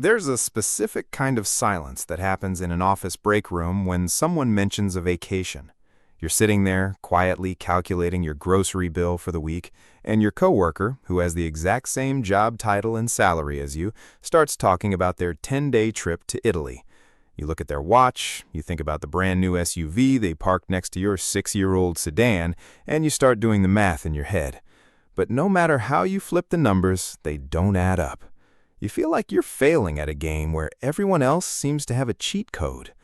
There's a specific kind of silence that happens in an office break room when someone mentions a vacation. You're sitting there, quietly calculating your grocery bill for the week, and your coworker, who has the exact same job title and salary as you, starts talking about their 10-day trip to Italy. You look at their watch, you think about the brand new SUV they parked next to your 6-year-old sedan, and you start doing the math in your head. But no matter how you flip the numbers, they don't add up. You feel like you're failing at a game where everyone else seems to have a cheat code.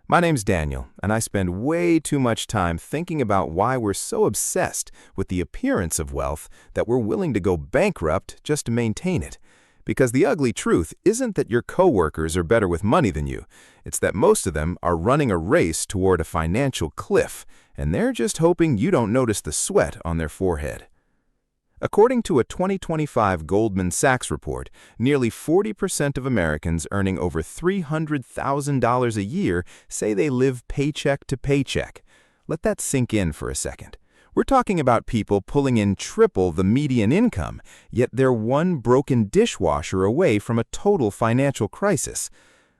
My name's Daniel, and I spend way too much time thinking about why we're so obsessed with the appearance of wealth that we're willing to go bankrupt just to maintain it. Because the ugly truth isn't that your coworkers are better with money than you. It's that most of them are running a race toward a financial cliff, and they're just hoping you don't notice the sweat on their forehead. According to a 2025 Goldman Sachs report, nearly 40% of Americans earning over $300,000 a year say they live paycheck to paycheck. Let that sink in for a second. We're talking about people pulling in triple the median income, yet they're one broken dishwasher away from a total financial crisis.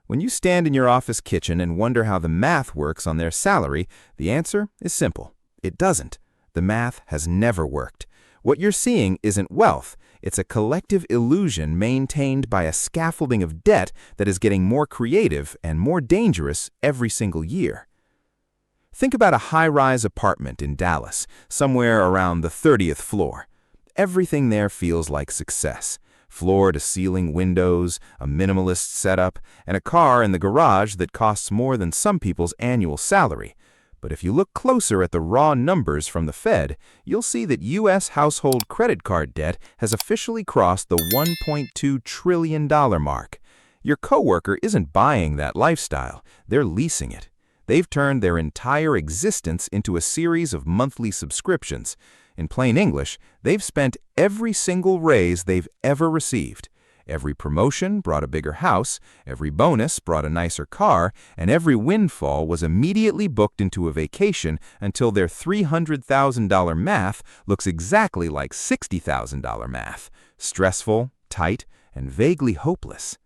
When you stand in your office kitchen and wonder how the math works on their salary, the answer is simple. It doesn't. The math has never worked. What you're seeing isn't wealth. It's a collective illusion maintained by a scaffolding of debt that is getting more creative and more dangerous every single year. Think about a high-rise apartment in Dallas, somewhere around the 30th floor. Everything there feels like success. Floor-to-ceiling windows, a minimalist setup, and a car in the garage that costs more than some people's annual salary. But if you look closer at the raw numbers from the Fed, you'll see that U.S. household credit card debt has officially crossed the $1.2 trillion mark. Your coworker isn't buying that lifestyle, they're leasing it. They've turned their entire existence into a series of monthly subscriptions. In plain English, they've spent every single raise they've ever received. Every promotion brought a bigger house, every bonus brought a nicer car, and every windfall was immediately booked into a vacation until their $300,000 math looks exactly like $60,000 math. Stressful, tight, and vaguely hopeless.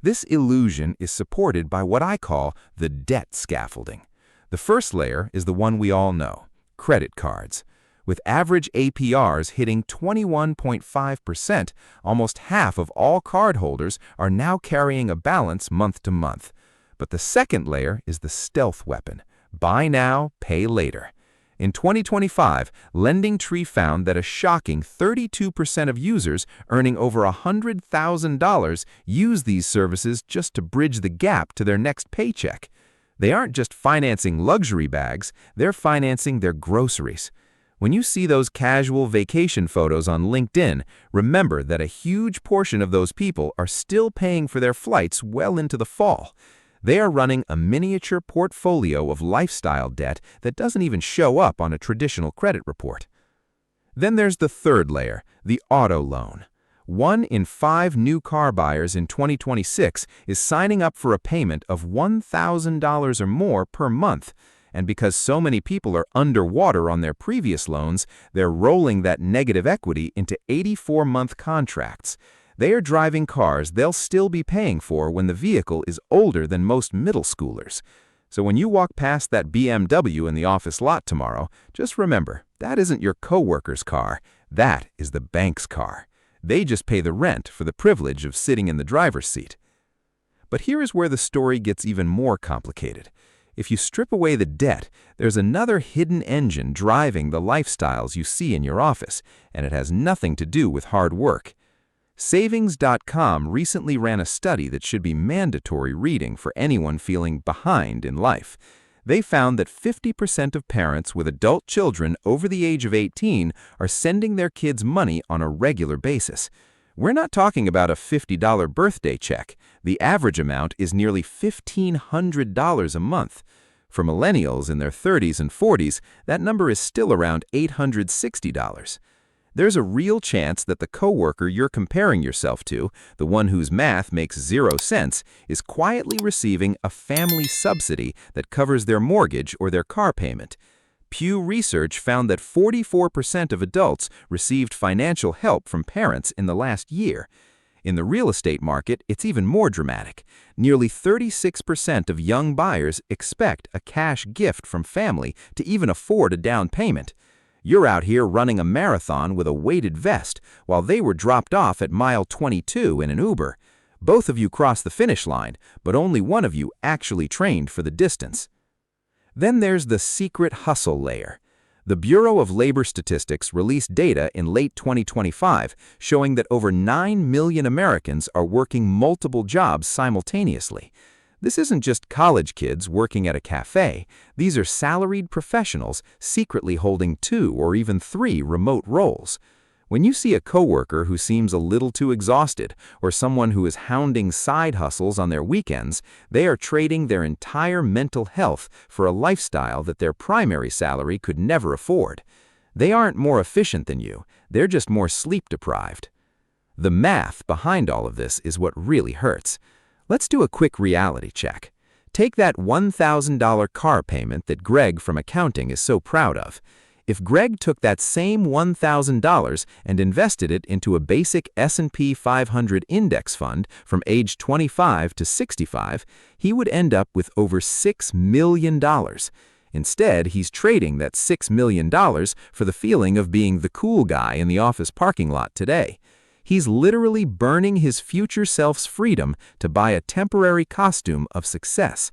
This illusion is supported by what I call the debt scaffolding. The first layer is the one we all know, credit cards. With average APRs hitting 21.5%, almost half of all cardholders are now carrying a balance month to month. But the second layer is the stealth weapon, buy now, pay later. In 2025, LendingTree found that a shocking 32% of users earning over $100,000 use these services just to bridge the gap to their next paycheck. They aren't just financing luxury bags, they're financing their groceries. When you see those casual vacation photos on LinkedIn, remember that a huge portion of those people are still paying for their flights well into the fall. They are running a miniature portfolio of lifestyle debt that doesn't even show up on a traditional credit report. Then there's the third layer, the auto loan. 1 in 5 new car buyers in 2026 is signing up for a payment of $1,000 or more per month. And because so many people are underwater on their previous loans, they're rolling that negative equity into 84-month contracts. They are driving cars they'll still be paying for when the vehicle is older than most middle schoolers. So when you walk past that BMW in the office lot tomorrow, just remember, that isn't your coworker's car. That is the bank's car. They just pay the rent for the privilege of sitting in the driver's seat. But here is where the story gets even more complicated. If you strip away the debt, there's another hidden engine driving the lifestyles you see in your office, and it has nothing to do with hard work. Savings.com recently ran a study that should be mandatory reading for anyone feeling behind in life. They found that 50% of parents with adult children over the age of 18 are sending their kids money on a regular basis. We're not talking about a $50 birthday check. The average amount is nearly $1,500 a month. For millennials in their 30s and 40s, that number is still around $860. There's a real chance that the coworker you're comparing yourself to, the one whose math makes 0 sense, is quietly receiving a family subsidy that covers their mortgage or their car payment. Pew Research found that 44% of adults received financial help from parents in the last year. In the real estate market, it's even more dramatic. Nearly 36% of young buyers expect a cash gift from family to even afford a down payment. You're out here running a marathon with a weighted vest, while they were dropped off at mile 22 in an Uber. Both of you crossed the finish line, but only one of you actually trained for the distance. Then there's the secret hustle layer. The Bureau of Labor Statistics released data in late 2025 showing that over 9 million Americans are working multiple jobs simultaneously. This isn't just college kids working at a cafe. These are salaried professionals secretly holding 2 or even 3 remote roles. When you see a coworker who seems a little too exhausted or someone who is hounding side hustles on their weekends, they are trading their entire mental health for a lifestyle that their primary salary could never afford. They aren't more efficient than you, they're just more sleep-deprived. The math behind all of this is what really hurts. Let's do a quick reality check. Take that $1,000 car payment that Greg from accounting is so proud of. If Greg took that same $1,000 and invested it into a basic S&P 500 index fund from age 25 to 65, he would end up with over $6 million. Instead, he's trading that $6 million for the feeling of being the cool guy in the office parking lot today. He's literally burning his future self's freedom to buy a temporary costume of success.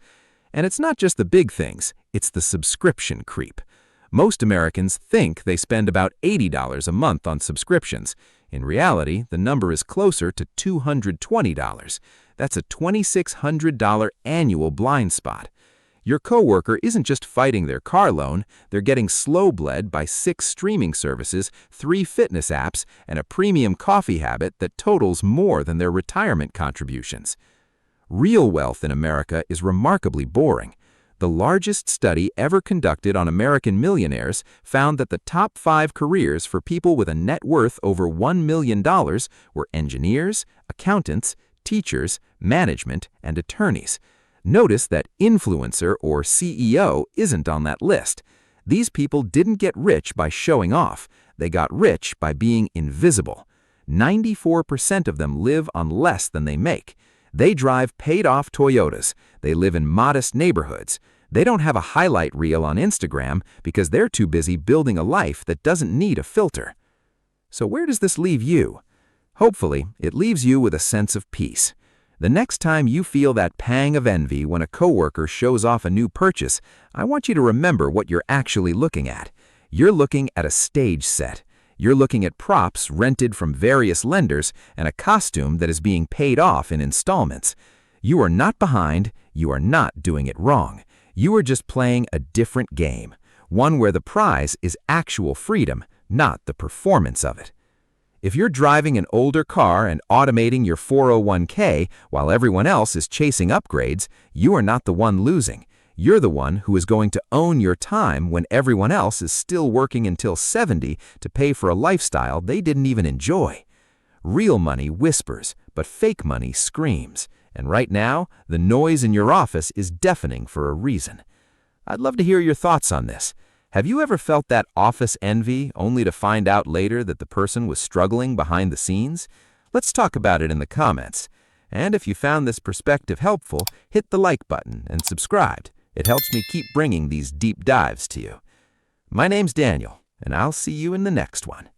And it's not just the big things, it's the subscription creep. Most Americans think they spend about $80 a month on subscriptions. In reality, the number is closer to $220. That's a $2,600 annual blind spot. Your coworker isn't just fighting their car loan, they're getting slow-bled by 6 streaming services, 3 fitness apps, and a premium coffee habit that totals more than their retirement contributions. Real wealth in America is remarkably boring. The largest study ever conducted on American millionaires found that the top 5 careers for people with a net worth over $1 million were engineers, accountants, teachers, management, and attorneys. Notice that influencer or CEO isn't on that list. These people didn't get rich by showing off. They got rich by being invisible. 94% of them live on less than they make. They drive paid-off Toyotas. They live in modest neighborhoods. They don't have a highlight reel on Instagram because they're too busy building a life that doesn't need a filter. So where does this leave you? Hopefully, it leaves you with a sense of peace. The next time you feel that pang of envy when a coworker shows off a new purchase, I want you to remember what you're actually looking at. You're looking at a stage set. You're looking at props rented from various lenders and a costume that is being paid off in installments. You are not behind, you are not doing it wrong. You are just playing a different game, one where the prize is actual freedom, not the performance of it. If you're driving an older car and automating your 401k while everyone else is chasing upgrades, you are not the one losing. You're the one who is going to own your time when everyone else is still working until 70 to pay for a lifestyle they didn't even enjoy. Real money whispers, but fake money screams. And right now, the noise in your office is deafening for a reason. I'd love to hear your thoughts on this. Have you ever felt that office envy only to find out later that the person was struggling behind the scenes? Let's talk about it in the comments. And if you found this perspective helpful, hit the like button and subscribe. It helps me keep bringing these deep dives to you. My name's Daniel, and I'll see you in the next one.